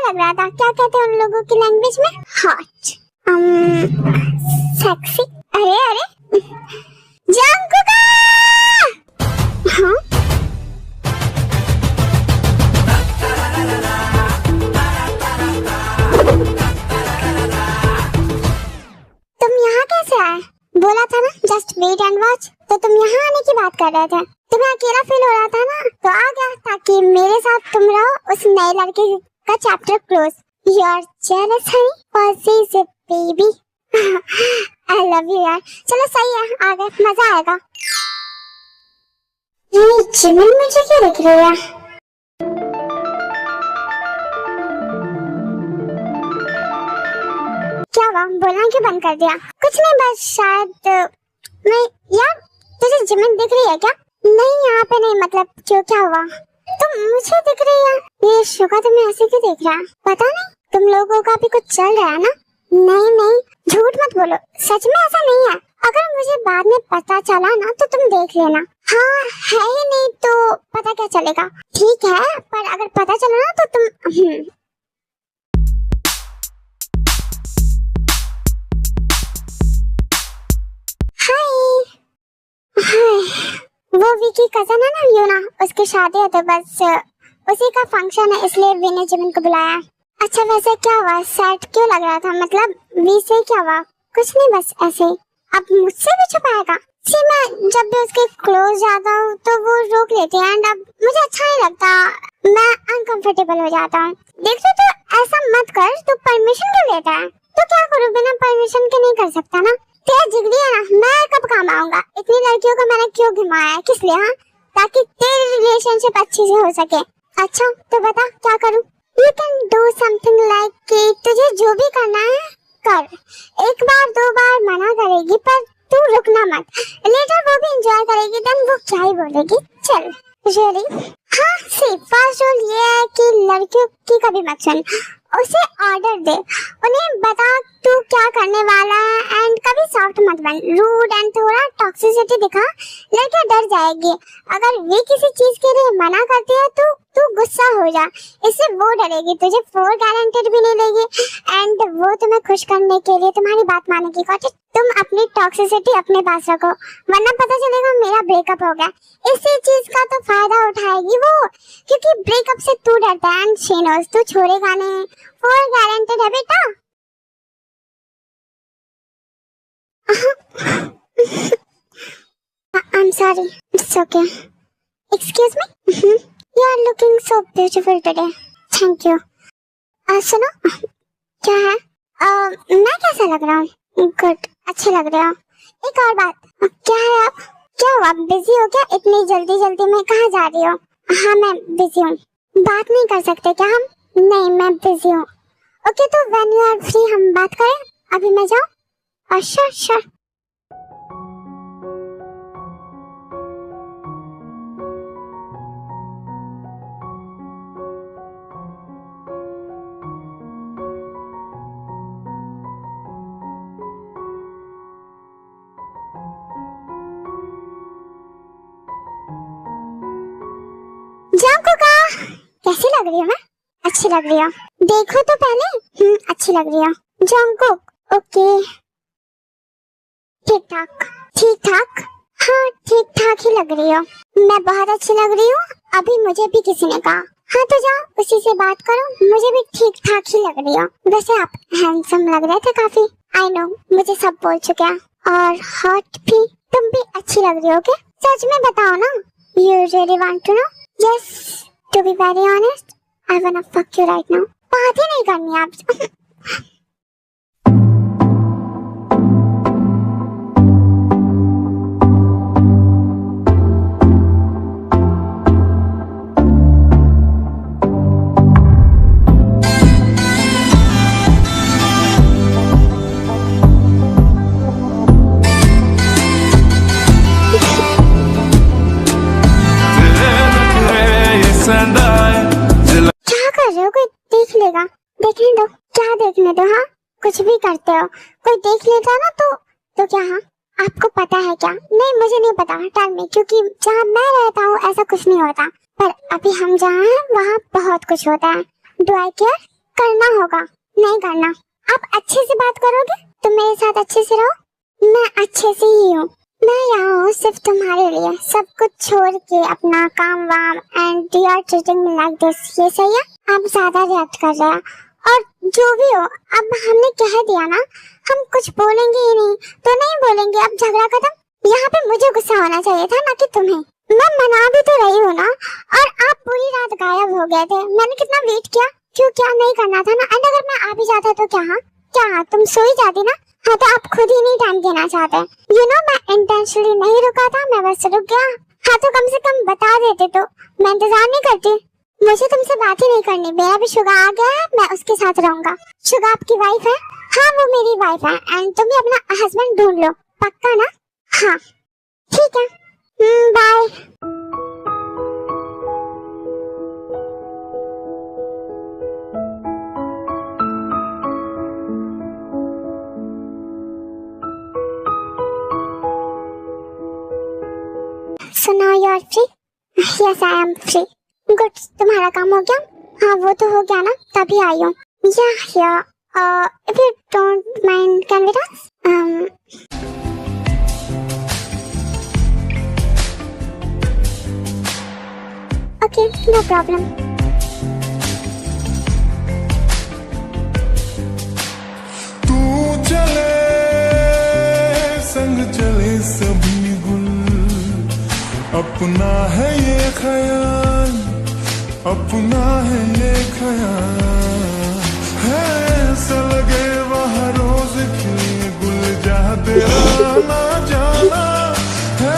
लग रहा था, क्या कहते हैं उन लोगों की लैंग्वेज में, हॉट, सेक्सी। अरे अरे जंकुका, हाँ तुम यहाँ कैसे आए? बोला था ना जस्ट वेट एंड वॉच, तो तुम यहाँ आने की बात कर रहे थे। तुम्हें अकेला फील हो रहा था ना, तो आ गया ताकि मेरे साथ तुम रहो उस नए लड़के का chapter close. You are jealous honey, possessive baby. I love you यार। चलो सही है, आ गए, मजा आएगा। ये जिमिन मुझे क्या दिख रही है? क्या हुआ, बोलना क्यों बंद कर दिया? कुछ नहीं, बस शायद मैं, यार तुझे जिमिन दिख रही है क्या? नहीं यहाँ पे नहीं, मतलब क्यों, क्या हुआ? तुम मुझे दिख रही है। ये शुगा तुम्हें ऐसे क्यों देख रहा है? पता नहीं, तुम लोगों का भी कुछ चल रहा है ना? नहीं नहीं, झूठ मत बोलो, सच में ऐसा नहीं है। अगर मुझे बाद में पता चला ना तो तुम देख लेना। हाँ है ही नहीं तो पता क्या चलेगा। ठीक है, पर अगर पता चला ना तो तुम वो विकी कजन है ना, यूना, उसकी शादी है तो बस उसी का फंक्शन है, इसलिए वी ने जिमिन को बुलाया। अच्छा वैसे क्या हुआ, सैड क्यों लग रहा था? मतलब वी से क्या हुआ? कुछ नहीं, बस ऐसे। अब मुझसे भी छुपाएगा? सी, मैं जब भी उसके क्लोज जाता हूँ तो वो रोक लेती है, एंड अब मुझे अच्छा नहीं लगता, मैं अनकंफर्टेबल हो जाता हूँ। देख रहे तो ऐसा मत कर, तू परमिशन क्यों लेता है? तो क्या करूँ, बिना परमिशन के नहीं कर सकता ना। तेरा जिगरी है ना, मैं कब काम आऊंगा? इतनी लड़कियों को मैंने क्यों घुमाया है, किस लिए? हाँ, ताकि तेरी रिलेशनशिप अच्छी से हो सके। अच्छा तो बता क्या करूँ? You can do something like कि तुझे जो भी करना है कर। एक बार दो बार मना करेगी पर तू रुकना मत। लेटर वो भी एंजॉय करेगी, देन वो क्या ही बोलेगी। चल रियली? हाँ सी, फर्स्ट रूल ये है कि लड़कियों की कभी मत सुन, उसे ऑर्डर दे, उन्हें बता तू क्या करने वाला है, एंड कभी सॉफ्ट मत बन, रूड एंड थोड़ा टॉक्सिसिटी दिखा, लड़कियां डर जाएगी। अगर वे किसी चीज के लिए मना करती है तो तू गुस्सा हो जा, इससे वो डरेगी, तुझे फॉर गारंटेड भी नहीं लेगी, एंड वो तुम्हें खुश करने के लिए तुम्हारी बात मानेगी। कोचिंग तुम अपनी टॉक्सिसिटी अपने पास रखो, वरना पता चलेगा मेरा ब्रेकअप हो गया। इसी चीज का तो फायदा उठाएगी वो, क्योंकि ब्रेकअप से तू डरता है, एंड शी नोस तू छोड़ेगा नहीं, फॉर गारंटेड है बेटा। I'm sorry, it's okay. Excuse me? You are looking so beautiful today. Thank you. सुनो, क्या है? मैं कैसा लग रहा हूँ? गुड, अच्छे लग रहे हो। एक और बात, क्या है आप? क्या हुआ, बिजी हो क्या? इतनी जल्दी जल्दी में कहाँ जा रही हो? हाँ मैं बिजी हूँ, बात नहीं कर सकते क्या हम? नहीं मैं बिजी हूँ। ओके तो व्हेन यू आर फ्री हम बात करें, अभी मैं जाऊँ? अच्छा अच्छा। जंकुका, कैसी लग रही हो? मैं अच्छी लग रही हो? देखो तो पहले। अच्छी लग रही हो। जंकुक, ओके, ठीक ठाक। ठीक ठाक? हाँ ठीक ठाक ही लग रही हो। मैं बहुत अच्छी लग रही हूँ, अभी मुझे भी किसी ने कहा। हाँ तो जाओ उसी से बात करो, मुझे भी ठीक ठाक ही लग रही हो। वैसे आप हैंडसम लग रहे थे काफी। आई नो, मुझे सब बोल चुके हैं। और हॉट भी, तुम भी अच्छी लग रही हो क्या? सच में बताओ ना, you really want to know? Yes, to be very honest, I wanna fuck you right now. बात ही नहीं करनी आप। देख लेगा, देखने दो। क्या देखने दो? हाँ कुछ भी करते हो, कोई देख लेगा ना तो क्या? हाँ आपको पता है क्या? नहीं मुझे नहीं पता, टेल मी, क्योंकि जहाँ मैं रहता हूँ ऐसा कुछ नहीं होता, पर अभी हम जहाँ हैं वहाँ बहुत कुछ होता है। Do I care? करना होगा। नहीं करना। आप अच्छे से बात करोगे तो मेरे साथ अच्छे से रहो। मैं अच्छे से ही हूँ। मैं यहाँ हूँ सिर्फ तुम्हारे लिए, सब कुछ छोड़ के अपना काम वाम, and you are treating me like this. ये सही है? आप ज्यादा रिएक्ट कर रहे हैं। और जो भी हो, अब हमने कह दिया ना, हम कुछ बोलेंगे ही नहीं तो नहीं बोलेंगे। अब झगड़ा खत्म। यहाँ पे मुझे गुस्सा होना चाहिए था, ना कि तुम्हें। मैं मना भी तो रही हूँ ना, और आप पूरी रात गायब हो गए थे। मैंने कितना वेट किया, क्यों क्या नहीं करना था ना। एंड अगर मैं आ भी जाता तो क्या तुम सो ही जाती ना। हाँ तो आप खुद ही नहीं टाइम देना चाहते। यू नो मैं इंटेंशनली नहीं रुका था, मैं बस रुक गया। हाँ तो कम से कम बता देते तो मैं इंतजार नहीं करती। मुझे तुमसे बात ही नहीं करनी। मेरा भी शुगा आ गया है, मैं उसके साथ रहूंगा। शुगा आपकी वाइफ है? हाँ वो मेरी वाइफ है। एंड तुम भी अपना हस्बैंड ढूंढ लो, पक्का ना? हाँ ठीक है, bye. So now you are free? Yes, I am free. Good. तुम्हारा काम हो गया? हाँ वो तो हो गया ना, तभी आई हूँ। Yeah. If you don't mind, can we dance? Okay, no problem. तू चले संग चले सभी गुल, अपना है ये ख्याल, अपना है ये ख्याल, है ऐसा लगे वहाँ रोज खिले गुल जाते आना जाना है।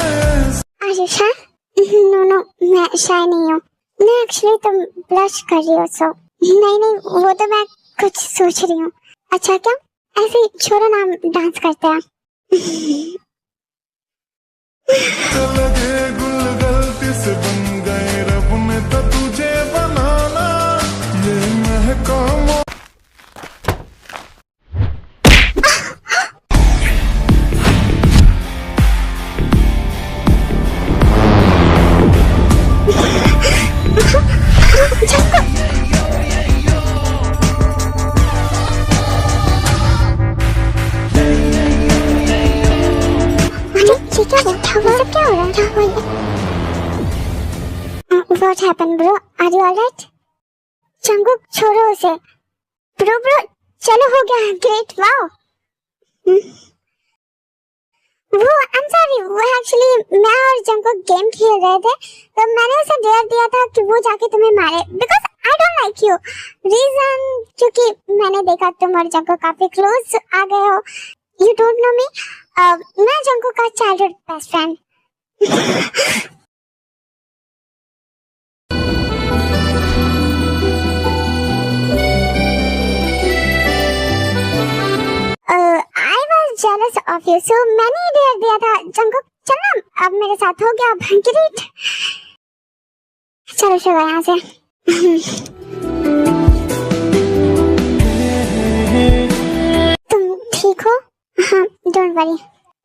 Are you shy? No, मैं shy नहीं हूँ। मैं एक्चुअली तुम ब्लश कर रही हो, सो नहीं वो तो मैं कुछ सोच रही हूँ। अच्छा क्या, ऐसे ही छोड़ो ना, डांस करते हैं। लगे गुल गलती से बन गए, रब ने तो तुझे बनाना ये महकम। What happened, bro? Are you alright? Jungkook छोड़ो उसे। ब्रो चलो हो गया, ग्रेट, वाओ। वो I'm sorry, वो एक्चुअली मैं और जंगकुक गेम खेल रहे थे, तो मैंने उसे डेयर दिया था कि वो जाके तुम्हें मारे, because I don't like you. Reason क्योंकि मैंने देखा तुम और जंगकुक काफी क्लोज आ गए हो। You don't know me? मैं जंगकुक का childhood best friend. I was jealous of you, so मैंने ही डेयर दिया था जंगकुक। चलना अब मेरे साथ, हो गया ग्रेट। चलो चलो यहाँ से। तुम ठीक हो? हाँ डोंट वरी,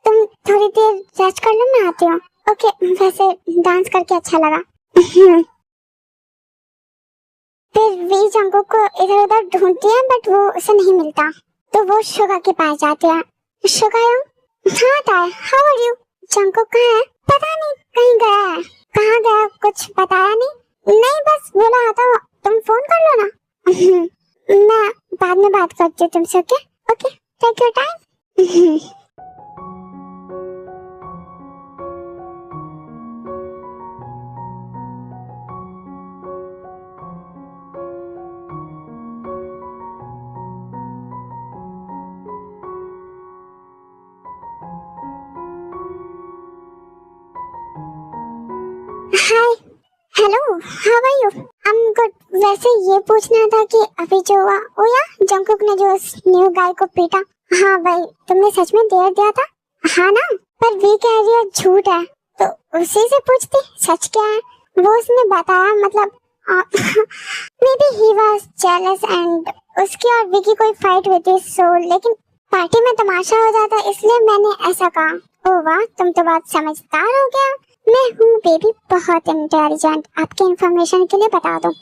तुम थोड़ी देर रेस्ट कर लो, मैं आती हूँ। ओके, वैसे डांस करके अच्छा लगा। फिर वी जंगकुक को इधर उधर ढूंढती है, बट वो उसे नहीं मिलता, तो वो शुगा के पास जाते हैं। शुगा हाँ ताए, हाउ आर यू? जंगकुक कहाँ है? पता नहीं, कहीं गया है। कहाँ गया कुछ बताया नहीं? नहीं बस बोला आता हूँ, तुम फोन कर लो ना। मैं बाद में बात करती हूँ तुमसे। Okay, take your time. Hi, hello, how are you? I am good. वैसे ये पूछना था कि अभी जो हुआ वो, या जंगकुक ने जो उस न्यू गाय को पीटा, हाँ भाई तुमने सच में डेयर दिया था? हाँ ना, पर वी कह रही है झूठ है, तो उसी से पूछती सच क्या है। वो उसने बताया, मतलब may be he was jealous and उसकी और विकी कोई फाइट हुई थी, सो लेकिन पार्टी में तमाशा हो जाता, इसलिए मैंने ऐसा कहा। ओ वाह, तुम तो बहुत समझदार हो गया। मैं हूँ बेबी, बहुत इंटेलिजेंट, आपके इंफॉर्मेशन के लिए बता दूं।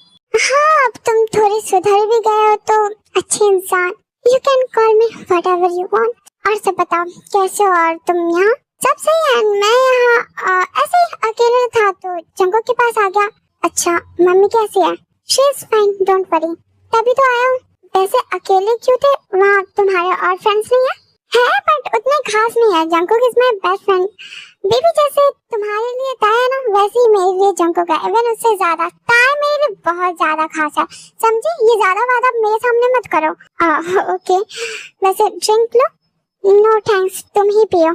हाँ, अब तुम थोड़ी सुधर भी गए हो तो अच्छे इंसान। You can call me whatever you want. और सब बताओ कैसे हो? और तुम यहाँ? सब सही है। मैं यहाँ ऐसे ही अकेले था तो जंगोक के पास आ गया। अच्छा, मम्मी कैसी है? She is fine, don't worry. तभी तो आया हूँ। वैसे अकेले क्यों थे? वहाँ तुम्हारे और फ्रेंड्स नहीं है? है बट उतने खास नहीं है। Jungkook is my best friend. Baby जैसे तुम्हारे लिए ताया है ना, वैसे ही मेरे लिए जंगोक है। इवन उससे ज्यादा। ताया मेरे लिए बहुत ज्यादा खास है, समझे? ये ज्यादा बात आप मेरे सामने मत करो। ओके। वैसे ड्रिंक लो। नो थैंक्स, तुम ही पियो।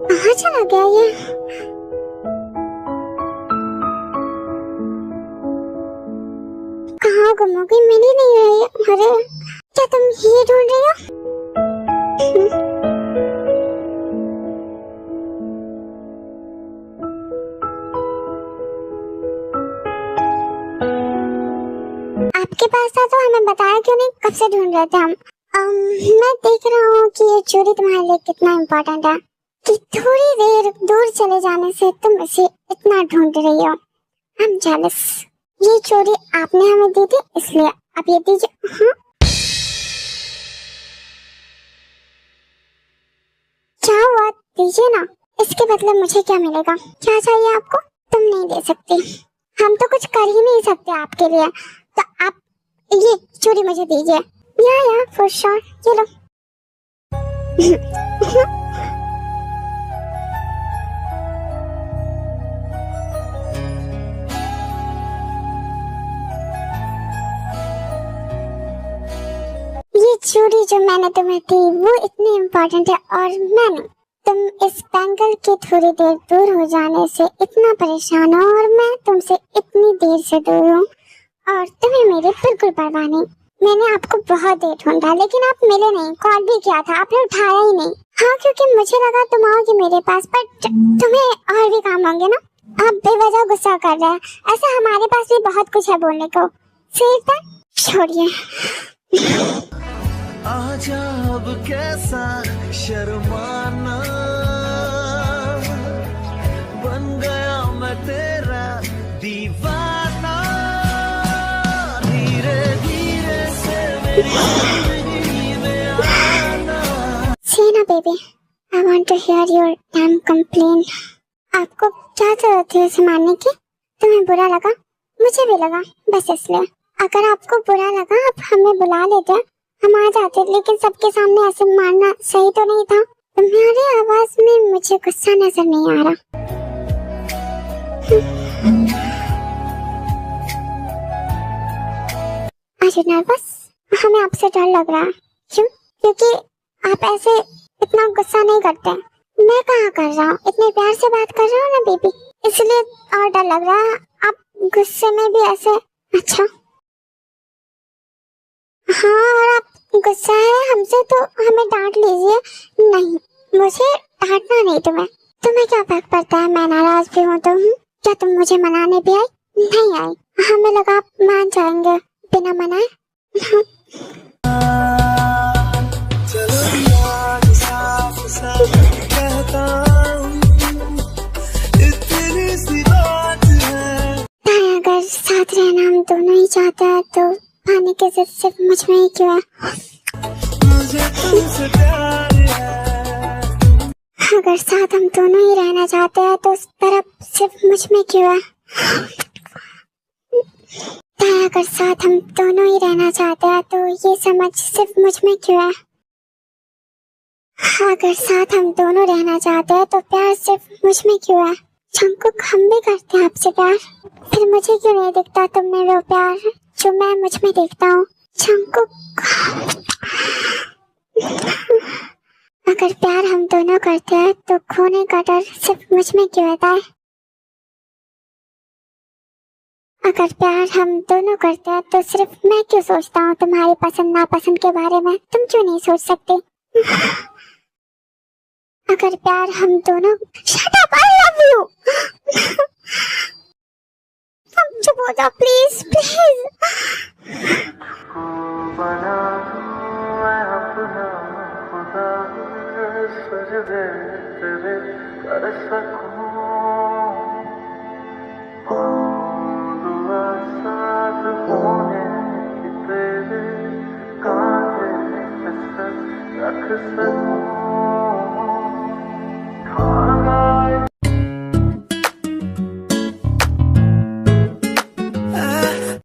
कहाँ चला गया ये? कहाँ गुम हो गई? मिल ही नहीं रही। अरे क्या तुम ये ढूंढ रही हो? आपके पास था तो हमें बताया क्यों नहीं? कब से ढूंढ रहे थे हम। मैं देख रहा हूँ कि ये चोरी तुम्हारे लिए कितना इम्पोर्टेंट है कि थोड़ी देर दूर चले जाने से तुम इसे इतना ढूंढ रही हो। I am jealous. ये चोरी आपने हमें दी थी, इसलिए आप ये दीजिए। हाँ? क्या हुआ? दीजिए ना। इसके बदले मुझे क्या मिलेगा? क्या चाहिए आपको? तुम नहीं दे सकती। हम तो कुछ कर ही नहीं सकते आपके लिए, तो आप ये चोरी मुझे दीजिए। या फॉर श्योर। ये लो। ये चोरी जो मैंने तुम्हें दी वो इतनी इम्पोर्टेंट है और मैंने तुम इस बैंगल के थोड़ी देर दूर हो जाने से इतना परेशान हो और मैं तुमसे इतनी देर से दूर हूँ और तुम्हें मेरी बिल्कुल परवाह नहीं। मैंने आपको बहुत देर ढूंढा लेकिन आप मिले नहीं। कॉल भी किया था, आपने उठाया ही नहीं। हाँ, क्योंकि मुझे लगा तुम आओगे मेरे पास, पर तुम्हें और भी काम होंगे ना। आप बेवजह गुस्सा कर रहे हैं। ऐसा हमारे पास भी बहुत कुछ है बोलने को। सिर्फ छोड़िए। आजा अब कैसा शर्माना, बन गया मैं तेरा दीवाना। धीरे धीरे से मेरी जिंदगी में आना। सीना baby, I want to hear your damn complain. आपको क्या जरूरत थी उसे मारने की? तुम्हें बुरा लगा? मुझे भी लगा, बस इसलिए। अगर आपको बुरा लगा आप हमें बुला लेते, हम आ जाते, लेकिन सबके सामने ऐसे मारना सही तो नहीं था। तुम्हारी आवाज में मुझे गुस्सा नजर नहीं आ रहा। Are you nervous? हमें आपसे डर लग रहा है। क्यों? क्योंकि आप ऐसे इतना गुस्सा नहीं करते। मैं कहाँ कर रहा हूँ, इतने प्यार से बात कर रहा हूँ ना बेबी, इसलिए और डर लग रहा है। आप गुस्से में भी ऐसे। अच्छा हाँ, और आप गुस्सा है हमसे तो हमें डांट लीजिए। नहीं, मुझे डांटना नहीं। तुम्हें क्या फर्क पड़ता है? मैं नाराज भी हूँ तो हूँ। क्या तुम मुझे मनाने भी आई? नहीं आई। हमें लगा आप मान जाएंगे बिना मनाए। अगर साथ रहना हम दोनों ही चाहते हैं तो पाने की जिद सिर्फ मुझ में ही क्यों है? मुझे तुमसे प्यार है। अगर साथ हम दोनों ही रहना चाहते हैं तो उस तरफ सिर्फ मुझ में क्यों है? अगर साथ हम दोनों ही रहना चाहते हैं तो ये समझ सिर्फ मुझ में क्यों है? अगर साथ हम दोनों रहना चाहते हैं तो प्यार सिर्फ मुझ में क्यों है? जंगकुक, हम भी करते हैं आपसे प्यार, फिर मुझे क्यों नहीं दिखता तुम में वो प्यार जो मैं मुझ में देखता हूँ? जंगकुक, अगर प्यार हम दोनों करते हैं तो खोने का डर सिर्फ मुझ में क्यों आता है? अगर प्यार हम दोनों करते हैं तो सिर्फ मैं क्यों सोचता हूँ तुम्हारी पसंद नापसंद के बारे में? तुम क्यों नहीं सोच सकते? अगर प्यार हम दोनों। Shut up, I love you. तुम चुप हो जाओ प्लीज प्लीज। बना दूं मैं अपना खुदा सजदे तेरे कर सकूं, दुआ साथ होने की तेरे कांधे पे सर रख सकूं।